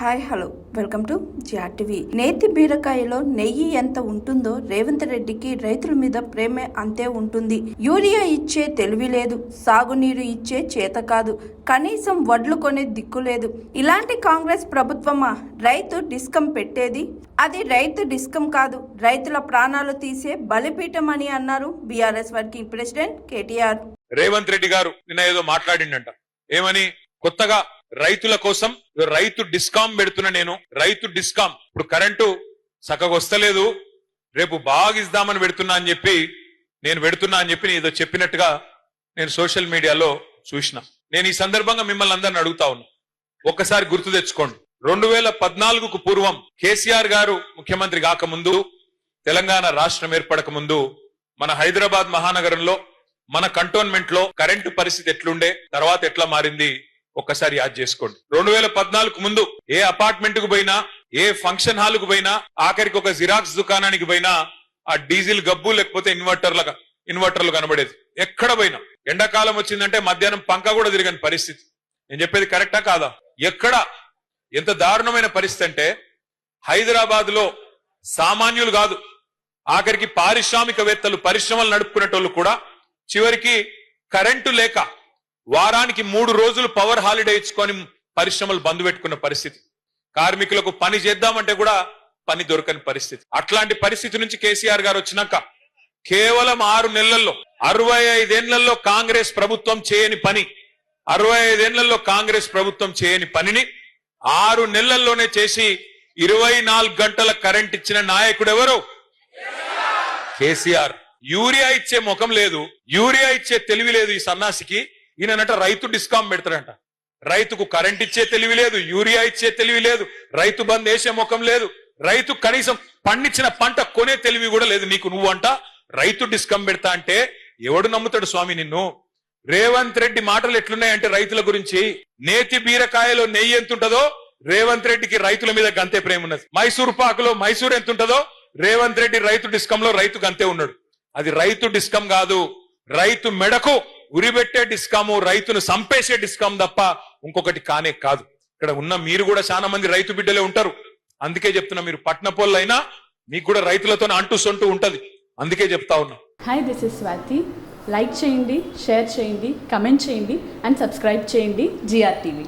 Hi hello welcome to GRTV. నేతి బీరకాయలో నెయ్యి ఎంత ఉంటుందో రేవంత్ రెడ్డికి రైతుల మీద ప్రేమే అంతే ఉంటుంది. యూరియా ఇచ్చే తెలివి లేదు, సాగునీరు ఇచ్చే చేత కాదు, కనీసం వడ్లు కొనే దిక్కు లేదు. ఇలాంటి కాంగ్రెస్ ప్రభుత్వమా రైతు డిస్కం పెట్టేది? అది రైతు డిస్కం కాదు, రైతుల ప్రాణాలు తీసే బలిపీఠం అని అన్నారు BRS working president KTR. Revanth Reddy గారు నిన్న ఏదో మాట్లాడిండంట. ఏమని? కొత్తగా రైతుల కోసం రైతు డిస్కామ్ పెడుతున్నా, నేను రైతు డిస్కామ్. ఇప్పుడు కరెంటు సక్కగా వస్తలేదు, రేపు బాగా ఇద్దామని పెడుతున్నా అని చెప్పి నేను ఏదో చెప్పినట్టుగా నేను సోషల్ మీడియాలో చూసిన. నేను ఈ సందర్భంగా మిమ్మల్ని అందరిని అడుగుతా ఉన్నా, ఒక్కసారి గుర్తు తెచ్చుకోండి. 2014కు పూర్వం కేసీఆర్ గారు ముఖ్యమంత్రి కాకముందు, తెలంగాణ రాష్ట్రం ఏర్పడక ముందు మన హైదరాబాద్ మహానగరంలో మన కంటోన్మెంట్ లో కరెంటు పరిస్థితి ఎట్లుండే, తర్వాత ఎట్లా మారింది ఒక్కసారి యాద్ చేసుకోండి. 2014 ముందు ఏ అపార్ట్మెంట్ కు పోయినా, ఏ ఫంక్షన్ హాల్ కు పోయినా, ఆఖరికి ఒక జిరాక్స్ దుకాణానికి పోయినా ఆ డీజిల్ గబ్బు లేకపోతే ఇన్వర్టర్లు కనబడేది. ఎక్కడ పోయినా ఎండాకాలం వచ్చిందంటే మధ్యాహ్నం పంక కూడా తిరగని పరిస్థితి. నేను చెప్పేది కరెక్టా కాదా? ఎక్కడ ఎంత దారుణమైన పరిస్థితి అంటే, హైదరాబాద్ లో సామాన్యులు కాదు, ఆఖరికి పారిశ్రామికవేత్తలు, పరిశ్రమలు నడుపుకునేటోళ్ళు కూడా చివరికి కరెంటు లేక వారానికి 3 రోజులు పవర్ హాలిడే ఇచ్చుకొని పరిశ్రమలు బంద్ పెట్టుకున్న పరిస్థితి. కార్మికులకు పని చేద్దామంటే కూడా పని దొరకని పరిస్థితి. అట్లాంటి పరిస్థితి నుంచి కేసీఆర్ గారు వచ్చినాక కేవలం 6 నెలల్లో 65 ఏళ్లలో కాంగ్రెస్ ప్రభుత్వం చేయని పని, 65 ఏళ్లలో కాంగ్రెస్ ప్రభుత్వం చేయని పనిని 6 నెలల్లోనే చేసి 24 గంటల కరెంట్ ఇచ్చిన నాయకుడు ఎవరు? కేసీఆర్. యూరియా ఇచ్చే ముఖం లేదు, యూరియా ఇచ్చే తెలివి లేదు ఈ సన్నాసికి. ఈయనట రైతు డిస్కామ్ పెడతాడంట. రైతుకు కరెంట్ ఇచ్చే తెలివి లేదు, యూరియా ఇచ్చే తెలివి లేదు, రైతు బంద్ వేసే ముఖం లేదు, రైతు కనీసం పండించిన పంట కొనే తెలివి కూడా లేదు నీకు. నువ్వంట రైతు డిస్కామ్ పెడతా అంటే ఎవడు నమ్ముతాడు స్వామి నిన్ను? రేవంత్ రెడ్డి మాటలు ఎట్లున్నాయంటే రైతుల గురించి, నేతి బీరకాయలో నెయ్యి ఎంతుంటదో రేవంత్ రెడ్డికి రైతుల మీద గంతే ప్రేమ ఉన్నది. మైసూర్ పాకులో మైసూర్ ఎంతుంటదో రేవంత్ రెడ్డి రైతు డిస్కమ్ లో రైతు గంతే ఉన్నాడు. అది రైతు డిస్కమ్ కాదు, రైతు మెడకు ఉరిబెట్టే డిస్కాము, రైతును సంపేసే డిస్కామ్ తప్ప ఇంకొకటి కానే కాదు. ఇక్కడ ఉన్న మీరు కూడా చాలా మంది రైతు బిడ్డలే ఉంటారు. అందుకే చెప్తున్నా, మీరు పట్నపోళ్ళైనా మీకు కూడా రైతులతో అంటూ సొంటూ ఉంటది. అందుకే చెప్తా ఉన్నా. Hi, this is Swathi. Like చేయండి, షేర్ చేయండి, కమెంట్ చేయండి అండ్ సబ్స్క్రైబ్ చేయండి జిఆర్టీవీ.